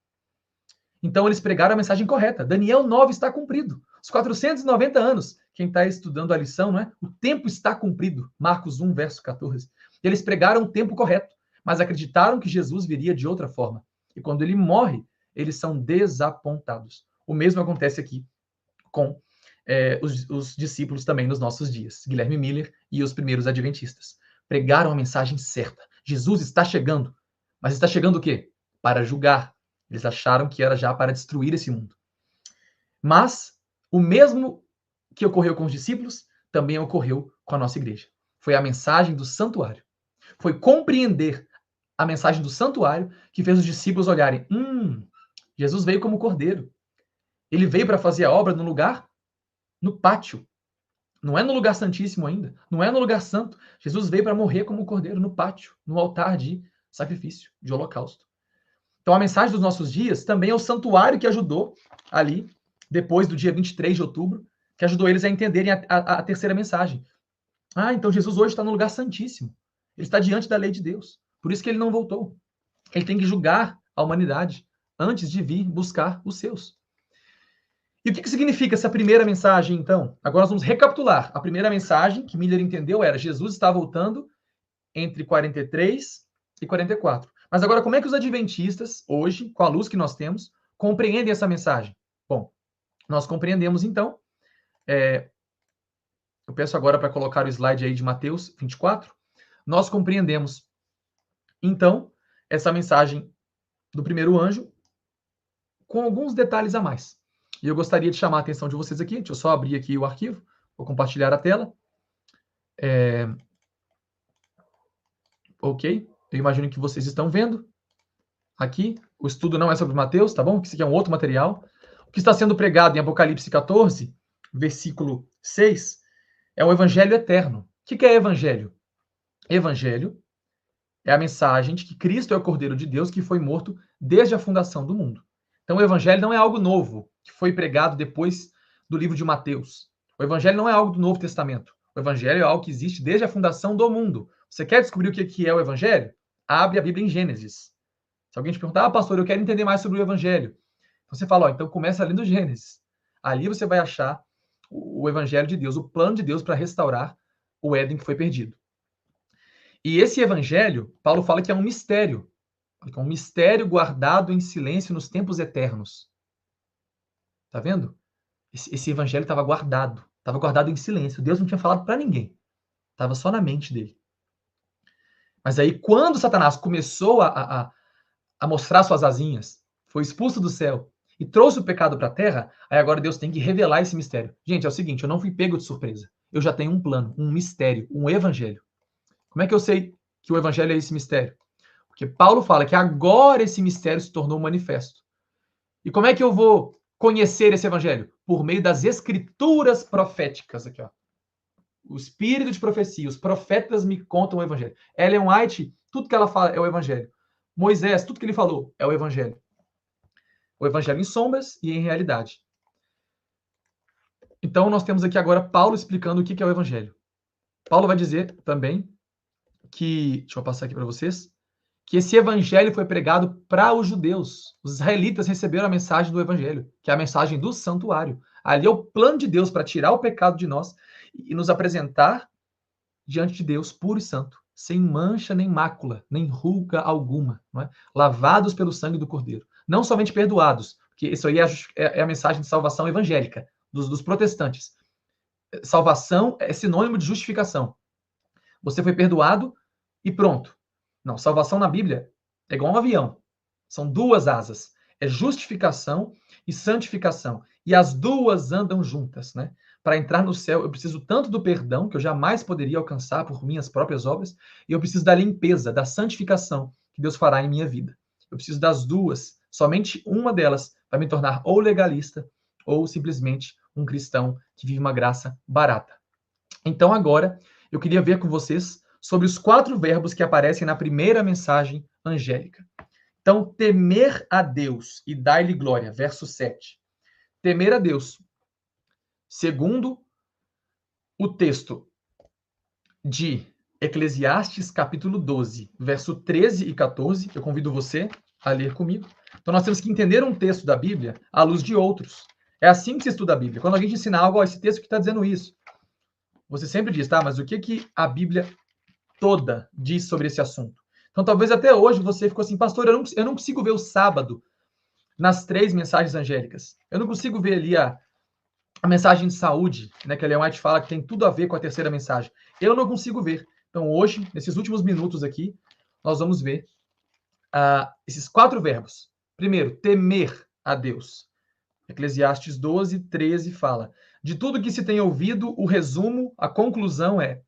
Então eles pregaram a mensagem correta. Daniel 9 está cumprido. Os 490 anos. Quem está estudando a lição, não é? O tempo está cumprido. Marcos 1, verso 14. Eles pregaram o tempo correto, mas acreditaram que Jesus viria de outra forma. E quando ele morre, eles são desapontados. O mesmo acontece aqui com os discípulos também nos nossos dias. Guilherme Miller e os primeiros adventistas. Pregaram a mensagem certa. Jesus está chegando. Mas está chegando o quê? Para julgar. Eles acharam que era já para destruir esse mundo. Mas o mesmo que ocorreu com os discípulos também ocorreu com a nossa igreja. Foi a mensagem do santuário. Foi compreender a mensagem do santuário que fez os discípulos olharem: Jesus veio como cordeiro. Ele veio para fazer a obra no lugar, no pátio. Não é no lugar santíssimo ainda. Não é no lugar santo. Jesus veio para morrer como cordeiro no pátio, no altar de sacrifício, de holocausto. Então, a mensagem dos nossos dias também é o santuário que ajudou ali, depois do dia 23 de outubro, que ajudou eles a entenderem a terceira mensagem. Então Jesus hoje está no lugar santíssimo. Ele está diante da lei de Deus. Por isso que ele não voltou. Ele tem que julgar a humanidade antes de vir buscar os seus. E o que significa essa primeira mensagem, então? Agora nós vamos recapitular. A primeira mensagem que Miller entendeu era: Jesus está voltando entre 43 e 44. Mas agora, como é que os adventistas, hoje, com a luz que nós temos, compreendem essa mensagem? Bom, nós compreendemos, então, eu peço agora para colocar o slide aí de Mateus 24, nós compreendemos, então, essa mensagem do primeiro anjo com alguns detalhes a mais. E eu gostaria de chamar a atenção de vocês aqui, deixa eu só abrir aqui o arquivo, vou compartilhar a tela. Ok, eu imagino que vocês estão vendo aqui. O estudo não é sobre Mateus, tá bom? Isso aqui é um outro material. O que está sendo pregado em Apocalipse 14, versículo 6, é o evangelho eterno. O que é evangelho? Evangelho é a mensagem de que Cristo é o Cordeiro de Deus que foi morto desde a fundação do mundo. Então, o evangelho não é algo novo, que foi pregado depois do livro de Mateus. O evangelho não é algo do Novo Testamento. O evangelho é algo que existe desde a fundação do mundo. Você quer descobrir o que é o evangelho? abre a Bíblia em Gênesis. Se alguém te perguntar, pastor, eu quero entender mais sobre o Evangelho. Você fala, então começa lendo Gênesis. Ali você vai achar o Evangelho de Deus, o plano de Deus para restaurar o Éden que foi perdido. E esse Evangelho, Paulo fala que é um mistério. É um mistério guardado em silêncio nos tempos eternos. Tá vendo? Esse Evangelho estava guardado em silêncio. Deus não tinha falado para ninguém. Estava só na mente dele. Mas aí, quando Satanás começou a mostrar suas asinhas, foi expulso do céu e trouxe o pecado para a terra, aí agora Deus tem que revelar esse mistério. Gente, é o seguinte, eu não fui pego de surpresa. Eu já tenho um plano, um mistério, um evangelho. Como é que eu sei que o evangelho é esse mistério? Porque Paulo fala que agora esse mistério se tornou manifesto. E como é que eu vou conhecer esse evangelho? Por meio das escrituras proféticas aqui, ó. O espírito de profecia, os profetas me contam o evangelho. Ellen White, tudo que ela fala é o evangelho. Moisés, tudo que ele falou é o evangelho. O evangelho em sombras e em realidade. Então, nós temos aqui agora Paulo explicando o que é o evangelho. Paulo vai dizer também que, deixa eu passar aqui para vocês, que esse evangelho foi pregado para os judeus. Os israelitas receberam a mensagem do evangelho, que é a mensagem do santuário. Ali é o plano de Deus para tirar o pecado de nós e nos apresentar diante de Deus puro e santo, sem mancha nem mácula, nem ruga alguma, não é? Lavados pelo sangue do Cordeiro. Não somente perdoados, porque isso aí é a mensagem de salvação evangélica dos protestantes. Salvação é sinônimo de justificação. Você foi perdoado e pronto. Não, salvação na Bíblia é igual um avião. São duas asas. É justificação e santificação. E as duas andam juntas, né? Para entrar no céu, eu preciso tanto do perdão, que eu jamais poderia alcançar por minhas próprias obras, e eu preciso da limpeza, da santificação que Deus fará em minha vida. Eu preciso das duas. Somente uma delas vai me tornar ou legalista ou simplesmente um cristão que vive uma graça barata. Então, agora, eu queria ver com vocês sobre os 4 verbos que aparecem na primeira mensagem angélica. Então, temer a Deus e dar-lhe glória, verso 7. Temer a Deus. Segundo o texto de Eclesiastes, capítulo 12, verso 13 e 14, eu convido você a ler comigo. Então, nós temos que entender um texto da Bíblia à luz de outros. É assim que se estuda a Bíblia. Quando alguém te ensina algo, esse texto que está dizendo isso. Você sempre diz, tá, mas o que a Bíblia toda diz sobre esse assunto? Então, talvez até hoje você ficou assim, pastor, eu não consigo ver o sábado nas 3 mensagens angélicas. Eu não consigo ver ali a mensagem de saúde, né, que a Ellen White fala que tem tudo a ver com a terceira mensagem. Eu não consigo ver. Então, hoje, nesses últimos minutos aqui, nós vamos ver esses 4 verbos. Primeiro, temer a Deus. Eclesiastes 12, 13 fala: de tudo que se tem ouvido, o resumo, a conclusão é: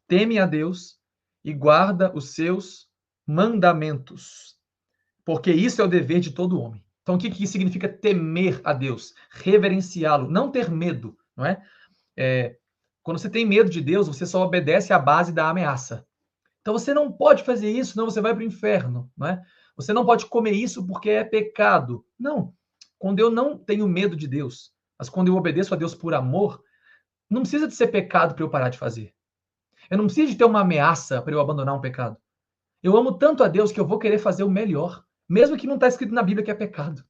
teme a Deus e guarda os seus mandamentos, porque isso é o dever de todo homem. Então, o que significa temer a Deus? Reverenciá-lo, não ter medo, não é? Quando você tem medo de Deus, você só obedece à base da ameaça. Então, você não pode fazer isso, senão você vai para o inferno, não é? Você não pode comer isso porque é pecado. Não. Quando eu não tenho medo de Deus, mas quando eu obedeço a Deus por amor, não precisa de ser pecado para eu parar de fazer. Eu não preciso de ter uma ameaça para eu abandonar um pecado. Eu amo tanto a Deus que eu vou querer fazer o melhor, mesmo que não está escrito na Bíblia que é pecado.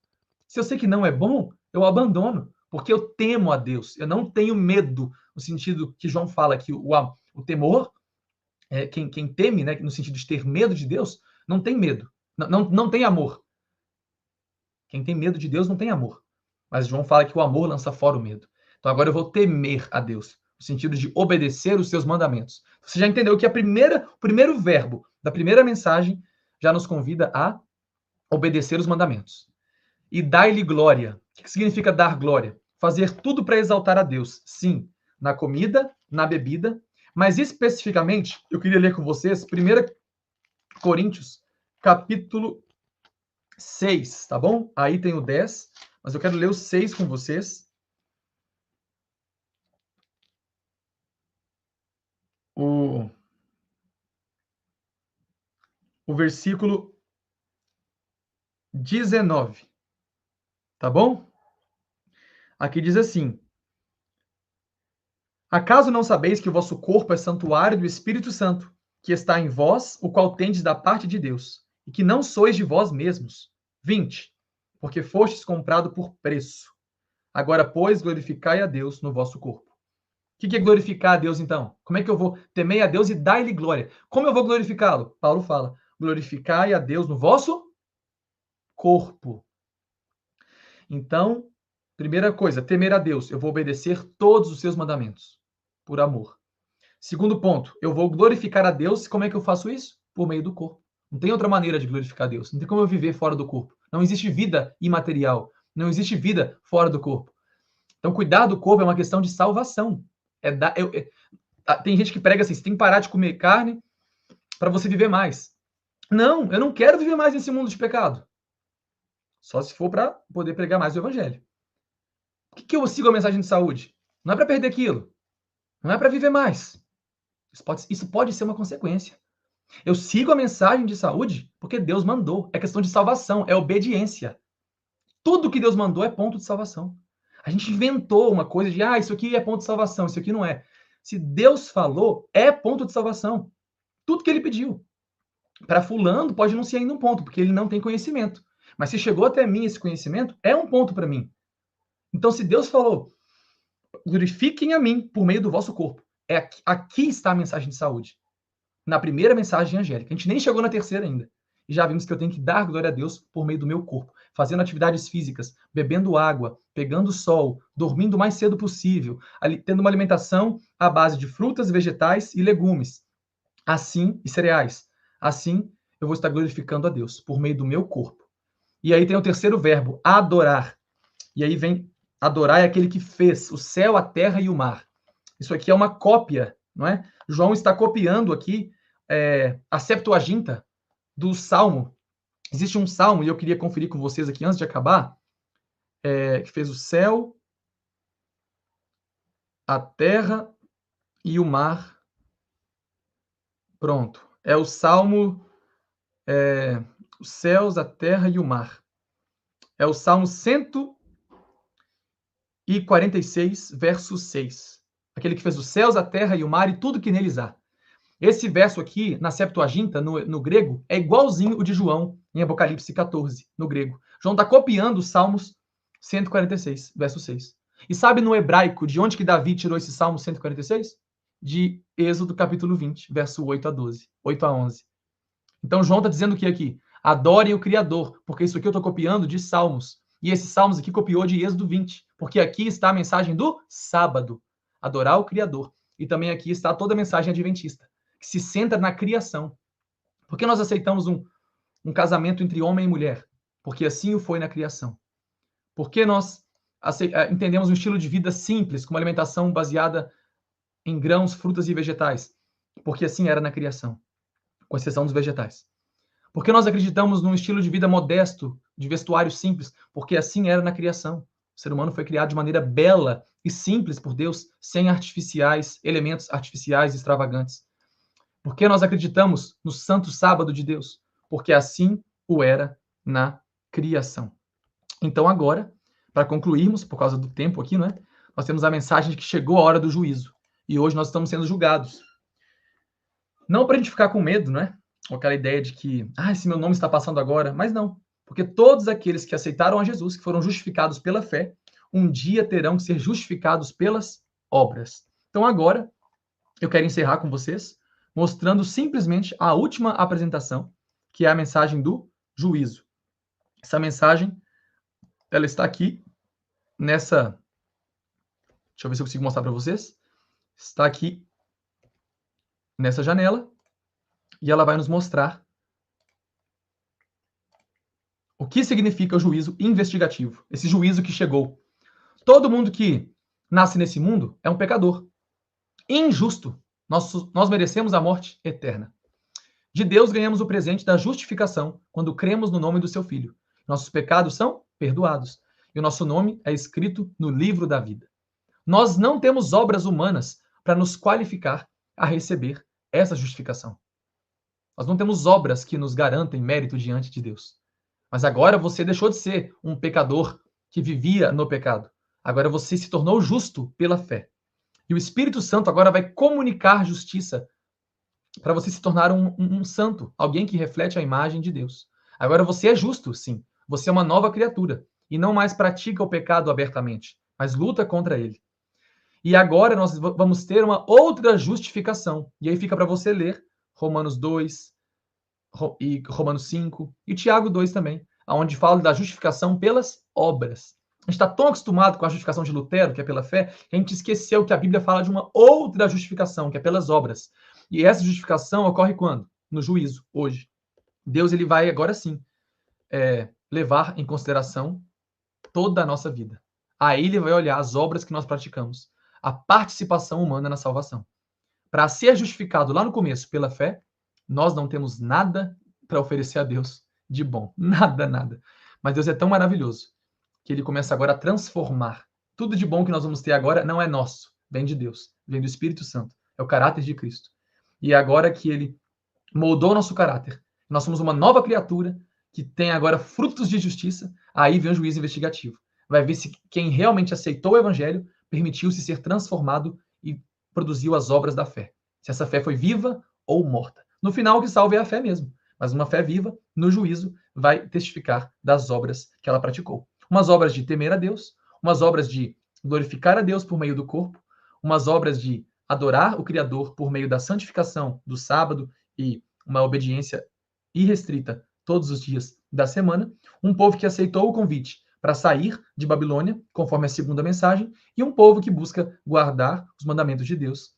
Se eu sei que não é bom, eu abandono, porque eu temo a Deus. Eu não tenho medo, no sentido que João fala que o temor, quem teme, né, no sentido de ter medo de Deus, não tem medo, não tem amor. Quem tem medo de Deus não tem amor. Mas João fala que o amor lança fora o medo. Então agora eu vou temer a Deus, no sentido de obedecer os seus mandamentos. Você já entendeu que o primeiro verbo da primeira mensagem já nos convida a obedecer os mandamentos. E dar-lhe glória. O que significa dar glória? Fazer tudo para exaltar a Deus. Sim, na comida, na bebida, mas especificamente, eu queria ler com vocês 1 Coríntios, capítulo 6, tá bom? Aí tem o 10, mas eu quero ler o 6 com vocês. O versículo 19, tá bom? Aqui diz assim: acaso não sabeis que o vosso corpo é santuário do Espírito Santo, que está em vós, o qual tendes da parte de Deus, e que não sois de vós mesmos. 20. Porque fostes comprado por preço. Agora, pois, glorificai a Deus no vosso corpo. O que é glorificar a Deus, então? Como é que eu vou temer a Deus e dar-lhe glória? Como eu vou glorificá-lo? Paulo fala, glorificai a Deus no vosso corpo. Então, primeira coisa, temer a Deus. Eu vou obedecer todos os seus mandamentos, por amor. Segundo ponto, eu vou glorificar a Deus. Como é que eu faço isso? Por meio do corpo. Não tem outra maneira de glorificar a Deus. Não tem como eu viver fora do corpo. Não existe vida imaterial. Não existe vida fora do corpo. Então, cuidar do corpo é uma questão de salvação. Tem gente que prega assim, você tem que parar de comer carne para você viver mais. Não, eu não quero viver mais nesse mundo de pecado. Só se for para poder pregar mais o evangelho. Por que eu sigo a mensagem de saúde? Não é para perder aquilo. Não é para viver mais. Isso pode ser uma consequência. Eu sigo a mensagem de saúde porque Deus mandou. É questão de salvação, é obediência. Tudo que Deus mandou é ponto de salvação. A gente inventou uma coisa de, isso aqui é ponto de salvação, isso aqui não é. Se Deus falou, é ponto de salvação. Tudo que ele pediu. Para fulano pode não ser ainda um ponto, porque ele não tem conhecimento. Mas se chegou até mim esse conhecimento, é um ponto para mim. Então, se Deus falou, glorifiquem a mim por meio do vosso corpo. Aqui está a mensagem de saúde. Na primeira mensagem angélica. A gente nem chegou na terceira ainda. E já vimos que eu tenho que dar glória a Deus por meio do meu corpo. Fazendo atividades físicas, bebendo água, pegando sol, dormindo o mais cedo possível, tendo uma alimentação à base de frutas, vegetais e legumes. Assim, e cereais. Assim, eu vou estar glorificando a Deus por meio do meu corpo. E aí tem o terceiro verbo, adorar. E aí vem, adorar é aquele que fez o céu, a terra e o mar. Isso aqui é uma cópia, não é? João está copiando aqui a Septuaginta do Salmo. Existe um Salmo, e eu queria conferir com vocês aqui antes de acabar, que fez o céu, a terra e o mar. Pronto. É o Salmo, os céus, a terra e o mar. É o Salmo 146, verso 6. Aquele que fez os céus, a terra e o mar e tudo que neles há. Esse verso aqui, na Septuaginta, no grego, é igualzinho o de João, em Apocalipse 14, no grego. João está copiando os Salmos 146, verso 6. E sabe no hebraico de onde que Davi tirou esse Salmo 146? De Êxodo capítulo 20, verso 8 a 12, 8 a 11. Então João está dizendo o que aqui? Adorem o Criador, porque isso aqui eu estou copiando de Salmos. E esse Salmos aqui copiou de Êxodo 20, porque aqui está a mensagem do sábado, adorar o Criador. E também aqui está toda a mensagem adventista, que se centra na criação. Por que nós aceitamos um casamento entre homem e mulher? Porque assim o foi na criação. Por que nós entendemos um estilo de vida simples, com uma alimentação baseada em grãos, frutas e vegetais? Porque assim era na criação, com exceção dos vegetais. Por que nós acreditamos num estilo de vida modesto, de vestuário simples? Porque assim era na criação. O ser humano foi criado de maneira bela e simples por Deus, sem elementos artificiais extravagantes. Por que nós acreditamos no santo sábado de Deus? Porque assim o era na criação. Então agora, para concluirmos, por causa do tempo aqui, não é? Nós temos a mensagem de que chegou a hora do juízo. E hoje nós estamos sendo julgados. Não para a gente ficar com medo, não é? Ou aquela ideia de que, esse meu nome está passando agora. Mas não. Porque todos aqueles que aceitaram a Jesus, que foram justificados pela fé, um dia terão que ser justificados pelas obras. Então agora, eu quero encerrar com vocês, mostrando simplesmente a última apresentação, que é a mensagem do juízo. Essa mensagem, ela está aqui nessa... Deixa eu ver se eu consigo mostrar para vocês. Está aqui nessa janela e ela vai nos mostrar o que significa o juízo investigativo, esse juízo que chegou. Todo mundo que nasce nesse mundo é um pecador, injusto. Nós merecemos a morte eterna. De Deus ganhamos o presente da justificação quando cremos no nome do seu Filho. Nossos pecados são perdoados e o nosso nome é escrito no livro da vida. Nós não temos obras humanas para nos qualificar a receber essa justificação. Nós não temos obras que nos garantem mérito diante de Deus. Mas agora você deixou de ser um pecador que vivia no pecado. Agora você se tornou justo pela fé. E o Espírito Santo agora vai comunicar justiça para você se tornar um santo, alguém que reflete a imagem de Deus. Agora você é justo, sim. Você é uma nova criatura e não mais pratica o pecado abertamente, mas luta contra ele. E agora nós vamos ter uma outra justificação. E aí fica para você ler Romanos 2 e Romanos 5 e Tiago 2 também, onde fala da justificação pelas obras. A gente está tão acostumado com a justificação de Lutero, que é pela fé, que a gente esqueceu que a Bíblia fala de uma outra justificação, que é pelas obras. E essa justificação ocorre quando? No juízo, hoje. Deus ele vai agora sim levar em consideração toda a nossa vida. Aí ele vai olhar as obras que nós praticamos, a participação humana na salvação. Para ser justificado lá no começo pela fé, nós não temos nada para oferecer a Deus de bom. Nada, nada. Mas Deus é tão maravilhoso que ele começa agora a transformar. Tudo de bom que nós vamos ter agora não é nosso, vem de Deus, vem do Espírito Santo. É o caráter de Cristo. E agora que ele moldou nosso caráter, nós somos uma nova criatura que tem agora frutos de justiça, aí vem o juízo investigativo. Vai ver se quem realmente aceitou o evangelho permitiu-se ser transformado e produziu as obras da fé. Se essa fé foi viva ou morta. No final, o que salva é a fé mesmo. Mas uma fé viva, no juízo, vai testificar das obras que ela praticou. Umas obras de temer a Deus, umas obras de glorificar a Deus por meio do corpo, umas obras de adorar o Criador por meio da santificação do sábado e uma obediência irrestrita todos os dias da semana, um povo que aceitou o convite para sair de Babilônia, conforme a segunda mensagem, e um povo que busca guardar os mandamentos de Deus,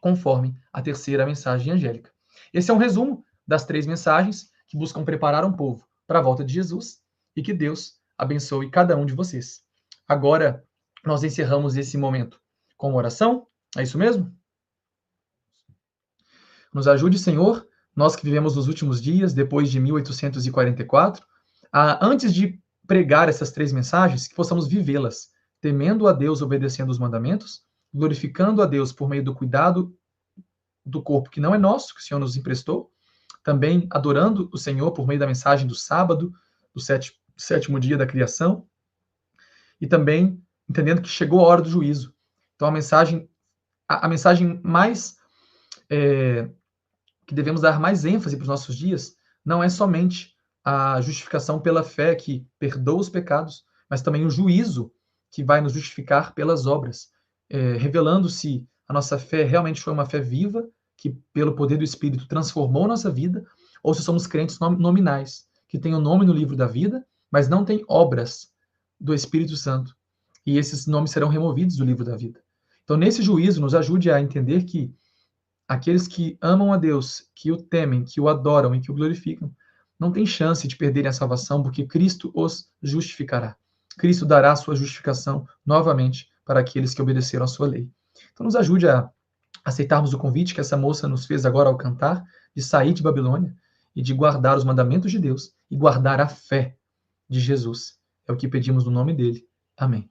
conforme a terceira mensagem angélica. Esse é um resumo das 3 mensagens que buscam preparar um povo para a volta de Jesus e que Deus abençoe cada um de vocês. Agora, nós encerramos esse momento com uma oração. É isso mesmo? Nos ajude, Senhor, nós que vivemos nos últimos dias, depois de 1844, antes de pregar essas 3 mensagens, que possamos vivê-las, temendo a Deus, obedecendo os mandamentos, glorificando a Deus por meio do cuidado do corpo que não é nosso, que o Senhor nos emprestou, também adorando o Senhor por meio da mensagem do sábado, do sétimo dia da criação, e também entendendo que chegou a hora do juízo. Então a mensagem mais que devemos dar mais ênfase para os nossos dias não é somente a justificação pela fé que perdoa os pecados, mas também o juízo que vai nos justificar pelas obras, revelando se a nossa fé realmente foi uma fé viva, que pelo poder do Espírito transformou nossa vida, ou se somos crentes nominais, que têm o nome no livro da vida, mas não têm obras do Espírito Santo. E esses nomes serão removidos do livro da vida. Então, nesse juízo, nos ajude a entender que aqueles que amam a Deus, que o temem, que o adoram e que o glorificam, não têm chance de perderem a salvação, porque Cristo os justificará. Cristo dará a sua justificação novamente para aqueles que obedeceram a sua lei. Então, nos ajude a aceitarmos o convite que essa moça nos fez agora ao cantar, de sair de Babilônia e de guardar os mandamentos de Deus e guardar a fé de Jesus. É o que pedimos no nome dele. Amém.